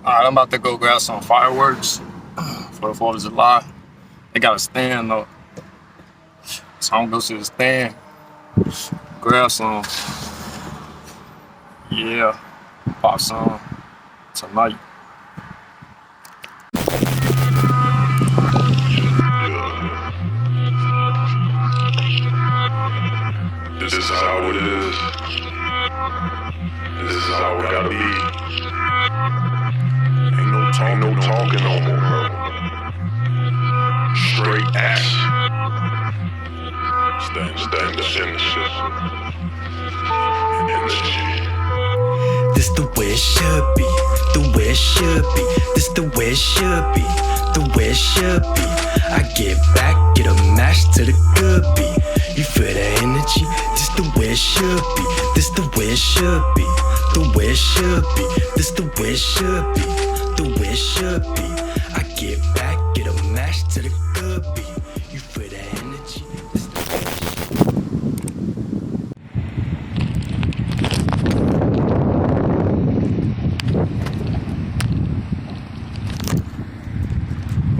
Alright, I'm about to go grab some fireworks for the 4th of July. They got a stand though. So I'm gonna go to the stand, grab some. Yeah, pop some tonight. This is how it is. This is how it gotta be. Ain't no talking no more, bro. Straight action. Stand in the shit. In the shit. This the way it should be. The way it should be. This the way it should be. The way it should be. I get back, get a match to the good beat. You feel that energy? This the way it should be. This the way it should be. The way it should be. This the way it should be. The way it should be. I get back, get a match to the good beat. You feel that energy? This the way it should be.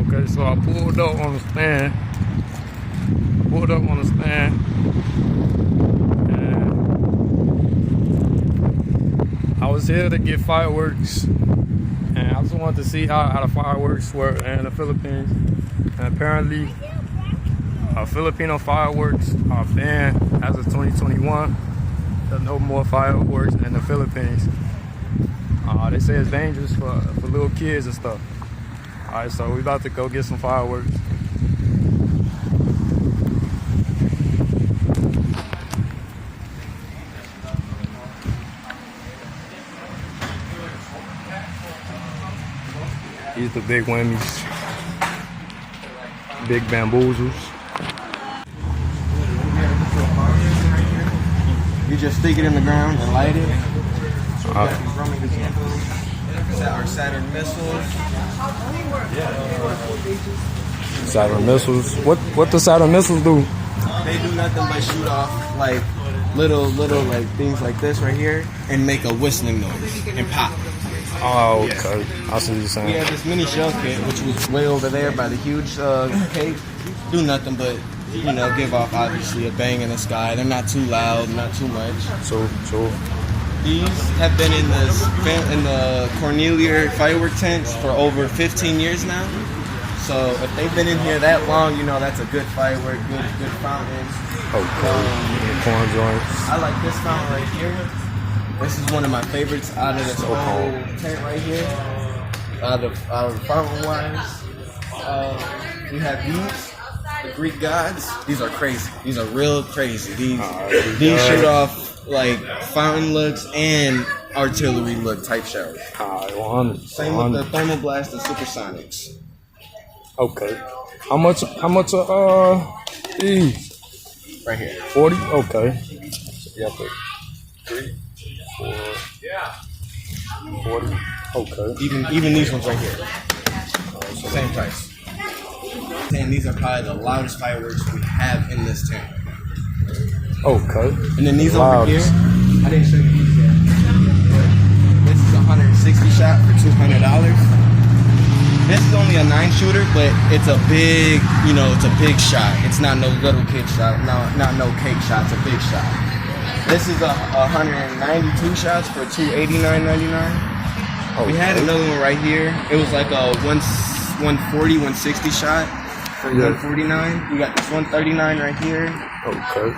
Okay, so I pulled up on the stand. And I was here to get fireworks. And I just wanted to see how the fireworks were in the Philippines. And apparently, Filipino fireworks are banned as of 2021. There's no more fireworks in the Philippines. They say it's dangerous for little kids and stuff. Alright, so we about to go get some fireworks. These are the big whammies, big bamboozles. You just stick it in the ground and light it. Our Saturn missiles. Saturn missiles. What the Saturn missiles do? They do nothing but shoot off like little like things like this right here and make a whistling noise and pop. Oh, okay. I see what you're saying. We have this mini shell kit, which was way over there by the huge cake. Do nothing but, you know, give off obviously a bang in the sky. They're not too loud, not too much. So. These have been in the Cornelia firework tents for over 15 years now. So if they've been in here that long, you know that's a good firework, good fountain. Okay. Corn joints. I like this fountain right here. This is one of my favorites out of this whole tent right here. Out of fountain wise. We have these, the Greek gods. These are crazy. These are real crazy. These shoot off like fountain looks and artillery look type shells. Same with the thermoblast and supersonics. Okay. How much are these? Right here. 40? Okay. Yeah, 3, 4, 40. Okay. Even these ones right here. Same price. And these are probably the loudest fireworks we have in this tent. Okay. And then these over here, I didn't show you these yet. This is a 160 shot for $200. This is only a 9-shooter, but it's a big, it's a big shot. It's not no little kid shot, not no cake shot, it's a big shot. This is a 192 shots for $289.99. We had another one right here. It was like a 140, 160 shot for $149. We got this 139 right here. Okay.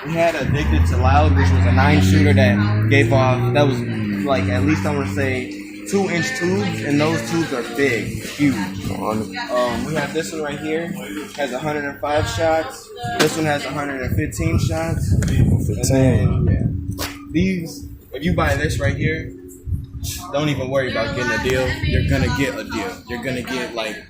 We had Addicted to Loud, which was a 9-shooter that gave off, that was like at least I want to say 2-inch tubes, and those tubes are big, huge. We have this one right here, has 105 shots. This one has 115 shots. 15. These, if you buy this right here, don't even worry about getting a deal. You're gonna get a deal. You're gonna get like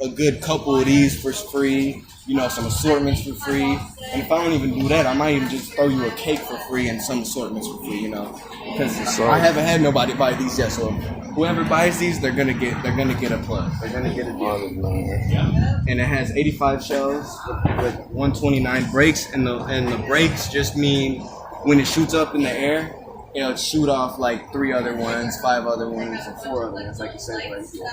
a good couple of these for free. Some assortments for free. And if I don't even do that, I might even just throw you a cake for free and some assortments for free, Because I haven't had nobody buy these yet, so whoever buys these, they're gonna get a plug. They're gonna get a deal. And it has 85 shells with 129 brakes, and the brakes just mean when it shoots up in the air, it'll shoot off like 3 other ones, 5 other ones, and 4 other ones, like you said right here.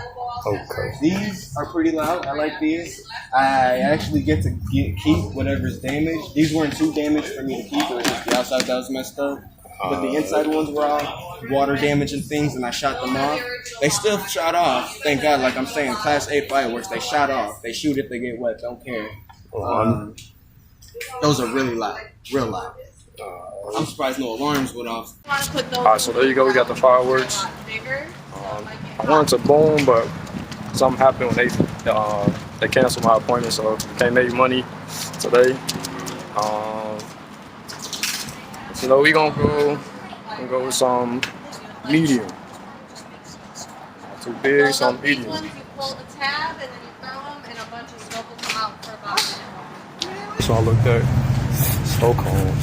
Okay. These are pretty loud. I like these. I actually get to keep whatever's damaged. These weren't too damaged for me to keep. It was just the outside that was messed up. But the inside ones were all water damage and things, and I shot them off. They still shot off. Thank God, like I'm saying, Class A fireworks, they shot off. They shoot if they get wet, don't care. Those are really loud, real loud. I'm surprised no alarms went off. Alright, so there you go. We got the fireworks. I wanted to boom, but something happened when they canceled my appointment, so can't make money today. So you know, we gonna go with some medium. Not too big, some medium. You pull the tab and then you throw them, and a bunch of smoke will come out for about a minute. So I looked at Stockholm.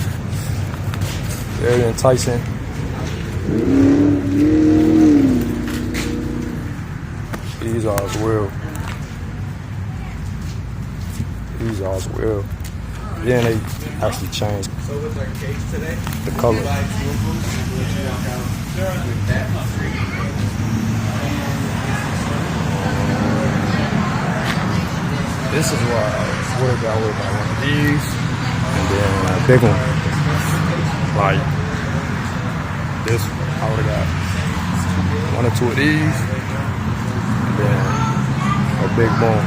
Very enticing. These are as well. These are as well. Then they actually changed So with our case today, the color. buy 2 of them, we'll let you walk out with that. This is why I would have got one of these, and then a big one, like this one. I would have got 1 or 2 of these, and then a big boom.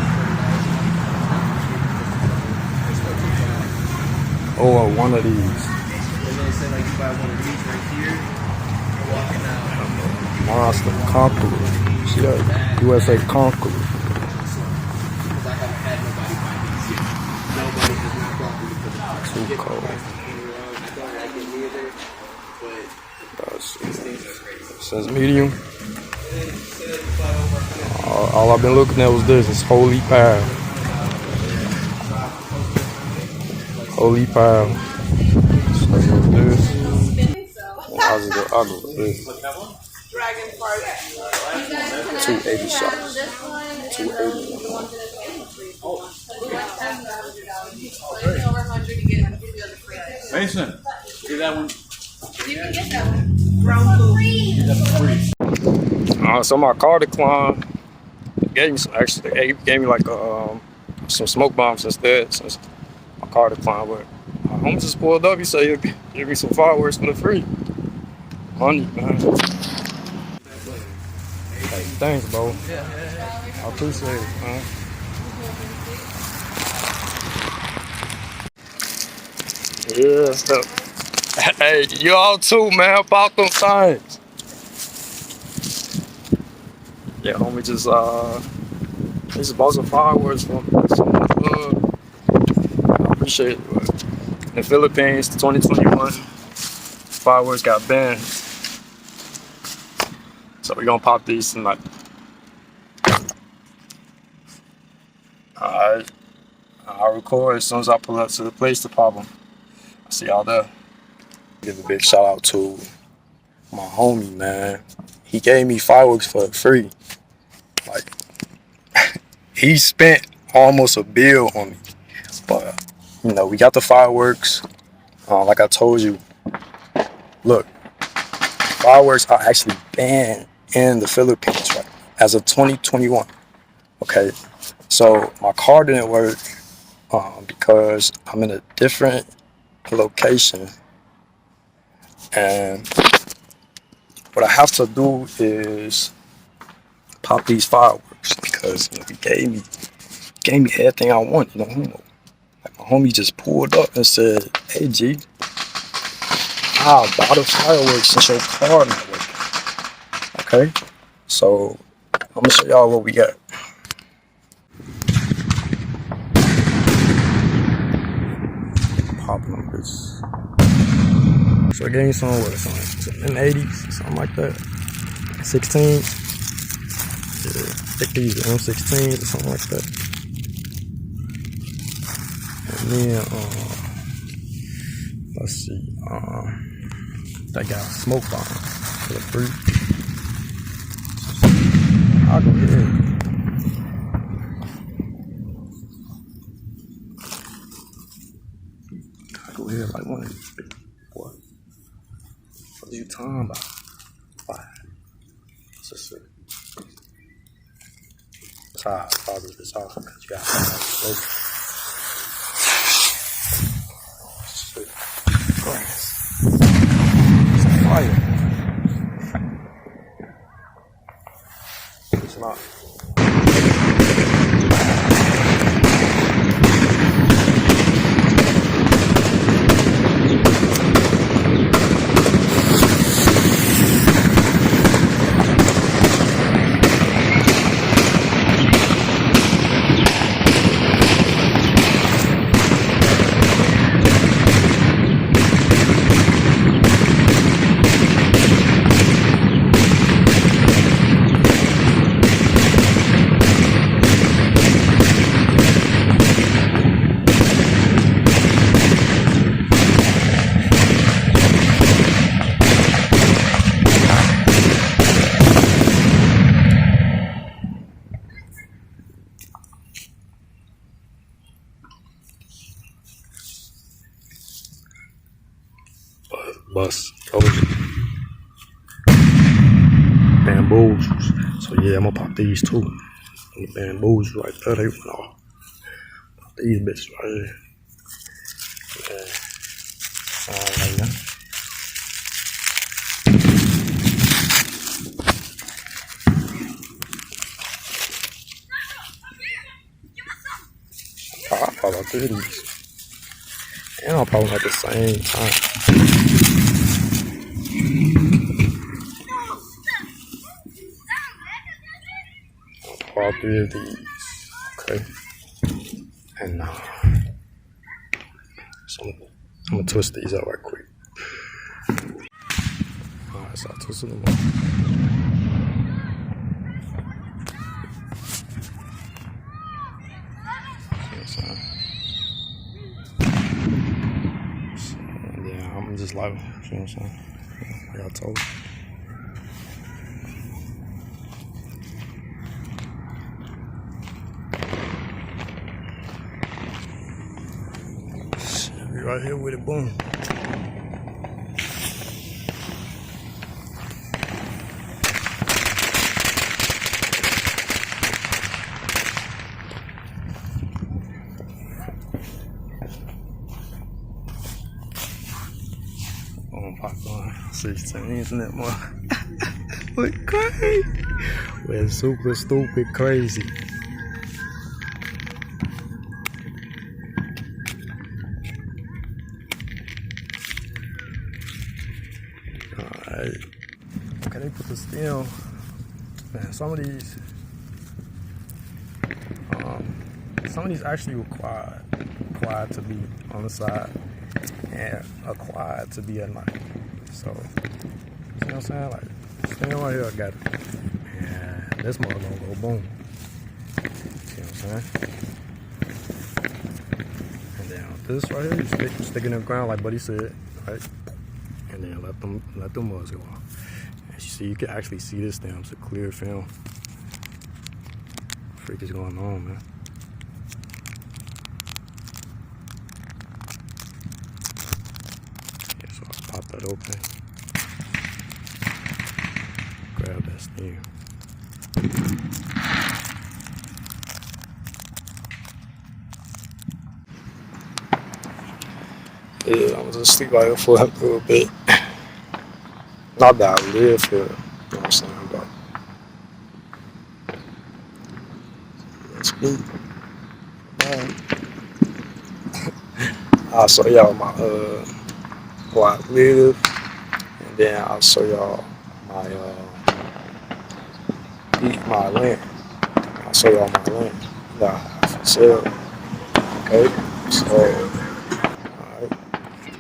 Or 1 of these. And then say like you buy 1 of these right here, you're walking out. Monster Conqueror. See that? USA Conqueror. Because I haven't had nobody buy these yet. Nobody has not bought them because Too cold. I don't like it neither, but these things are crazy. It says medium. All I've been looking at was this. It's Holy Pal. Holy Pal. So this. I'll go with this. Dragon Park. 280 shots. 280. Over 100 to get the other free. Mason, do that one. You can get that one. Ground food. So my car declined. It gave me some extra. It gave me like some smoke bombs instead. Since my car declined, but my homie just pulled up. He said he'll give me some fireworks for the free. Money, man. Hey, thanks, bro. I appreciate it, man. Yeah. Hey, you all too, man. About them things. Yeah, homie just bought some fireworks from me. I appreciate it. But in the Philippines, 2021, fireworks got banned. So we're gonna pop these tonight. Alright. I'll record as soon as I pull up to the place to pop them. I'll see y'all there. Give a big shout out to my homie, man. He gave me fireworks for free. Like, he spent almost a bill on me. But, you know, we got the fireworks. Like I told you, look, fireworks are actually banned in the Philippines, right? As of 2021. Okay, so my car didn't work because I'm in a different location. And what I have to do is pop these fireworks because, you know, he gave me everything I want, you know. Like my homie just pulled up and said, "Hey G, I'll buy the fireworks since your car not working." Okay, so I'm gonna show y'all what we got. Popping them bitches. So I gave me some, in the 80s, something like that. 16. Yeah, I think these are M16s or something like that. And then, let's see, they got a smoke bomb for the free. I'll go ahead. I'll go ahead like one of these. What? For you time? just that's how I started this off. You gotta slow. Grass. It's a fire. It's not. Bus closure. Bamboos. So yeah, I'm gonna pop these too. And the bamboos right there, they went off. Pop these bitches right here. Yeah. Alright now. I'll pop out these. And I'll pop them at the same time. All 3 of these, okay, and so I'm gonna twist these out right quick. Alright, so I twisted them up. So yeah, I'm just like, you know what I'm saying? Like I told you. Right here with it, boom. Oh, popcorn. 16, isn't that more? What crazy? We're super stupid crazy. Alright. Okay, they put the stem. Man, some of these actually required to be on the side and acquired to be at night. So, you know what I'm saying? Like, stem right here, I got it. And this mother gonna go boom. See what I'm saying? And then this right here, you stick it in the ground like Buddy said, right? And then let them muds go off. As you see, you can actually see this stem. It's a clear film. What the freak is going on, man? Yeah, so I'll pop that open. Grab that stem. Yeah, I'm just sleep out here for a little bit. Not that I live here, you know what I'm saying, but it's me. I'll show y'all my where I live, and then I'll show y'all my land. I'll show y'all my land that I have for sale. Okay, so alright.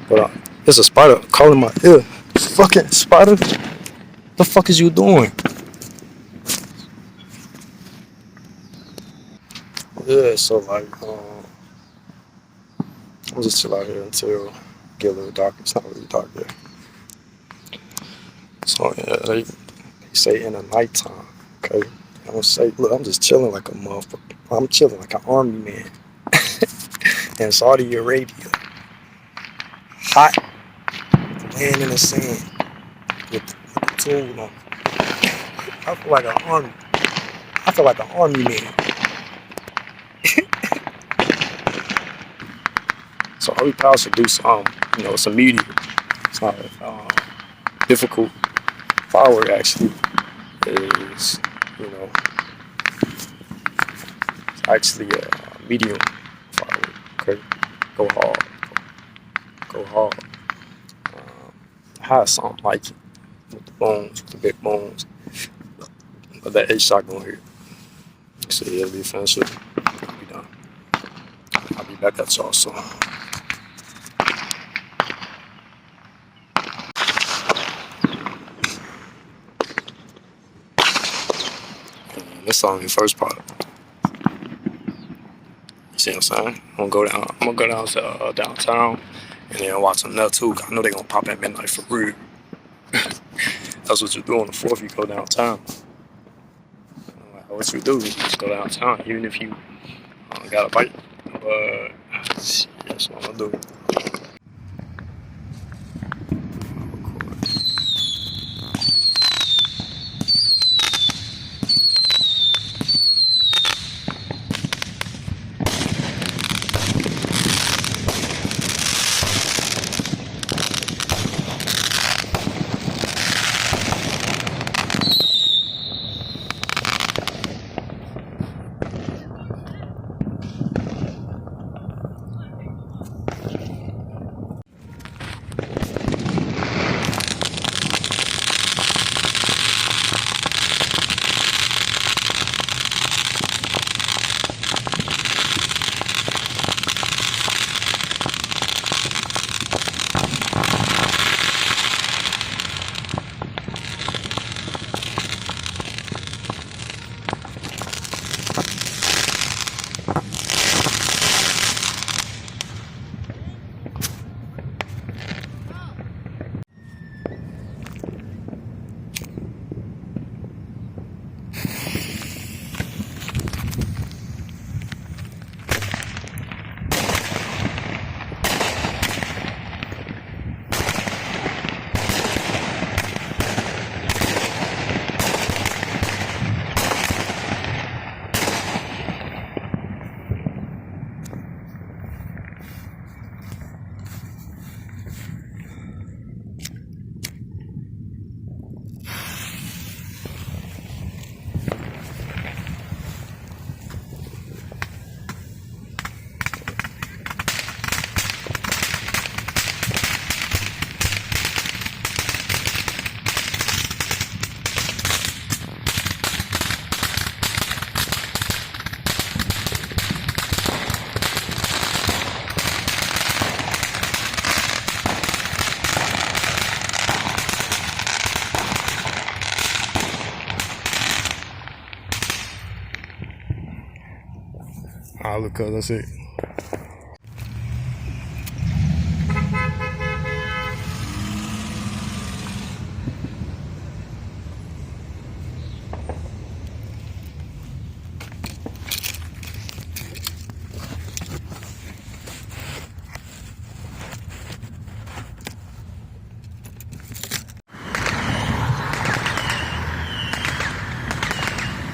But there's a spider calling my ear. Fucking spider, the fuck is you doing? Yeah, so like, I'm just chill out here until it get a little dark. It's not really dark yet. So yeah, they say in the nighttime, okay? I don't say, look, I'm just chilling like a motherfucker. I'm chilling like an army man in Saudi Arabia. Hot, laying in the sand with the tool on. I feel like an army. I feel like an army man. So we probably should do some, you know, some medium. It's not difficult. Firework actually is, you know, it's actually a medium firework. Okay, go hard, go hard. I had something like it with the bones, with the big bones, but that H shot gonna hit. So yeah, it'll be finished. I'll be done. I'll be back at y'all soon. This only the first part. You see what I'm saying? I'm gonna go down to downtown and then watch them there too. I know they're gonna pop at midnight for real. That's what you do on the 4th. You go downtown. What you do is you just go downtown, even if you got a bite. But that's what I'm gonna do. Alright, look, that's it.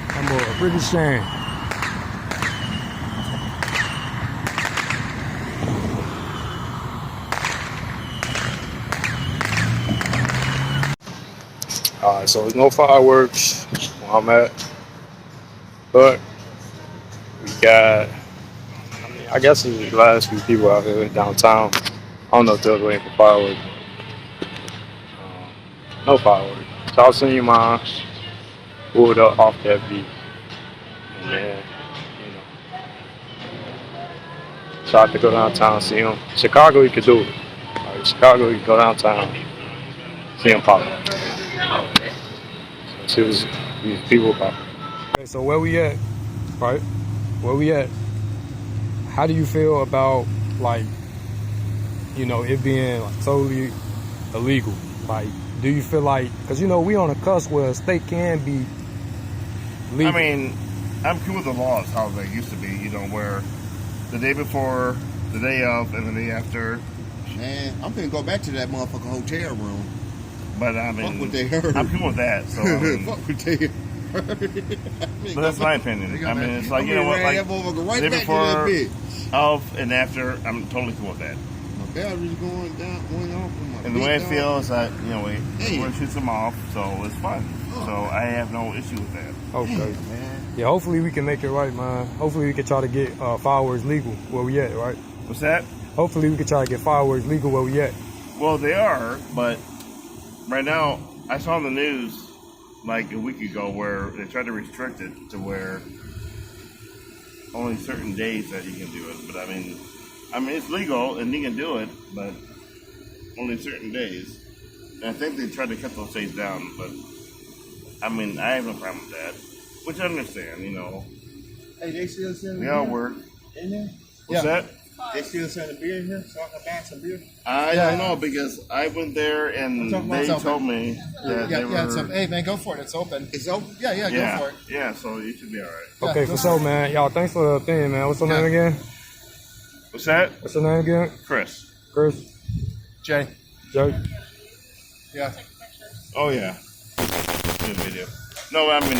I'm a pretty shame. Alright, so there's no fireworks where I'm at, but we got, I guess there's the last few people out here downtown. I don't know if they're waiting for fireworks. No fireworks. So I'll send you mine, pulled up off that beat, and then, you know, tried to go downtown and see them. Chicago, you could do it. Right, Chicago, you can go downtown, see them pop up. See these people pop. Okay, so where we at, right? Where we at? How do you feel about, like, you know, it being like totally illegal? Like, do you feel like, because you know we on a cusp where a state can be legal. I mean, I'm cool with the laws how they used to be, you know, where the day before, the day of, and the day after. Man, I'm gonna go back to that motherfucking hotel room. But I mean, fuck what they heard. I'm cool with that. So I mean, fuck what they heard. But that's my opinion. I mean, it's like, you know what, like, right day back to that before, bitch. of, and after, I'm totally cool with that. My battery's going off. And the way I feel is that, you know, we're Hey. going to shoot them off, so it's fun. So I have no issue with that. Okay. man. Yeah, hopefully we can make it right, man. Hopefully we can try to get fireworks legal where we at, right? What's that? Hopefully we can try to get fireworks legal where we at. Well, they are, but right now, I saw in the news like a week ago where they tried to restrict it to where only certain days that you can do it. But I mean, it's legal and you can do it, but only certain days. And I think they tried to cut those days down, but I mean, I have no problem with that, which I understand, you know. Hey, they still selling We all work. in there? What's that? They still selling beer in here, so I can buy some beer. I don't know because I went there and they told me that they were. Hey man, go for it. It's open. It's open. Yeah, Yeah, go for it. yeah. So you should be all right. Okay, for sure, man. Y'all, thanks for the thing, man. What's your name again? What's that? What's your name again? Chris. Chris? Jay. Joe? Yeah. Oh yeah. Good video. No, I mean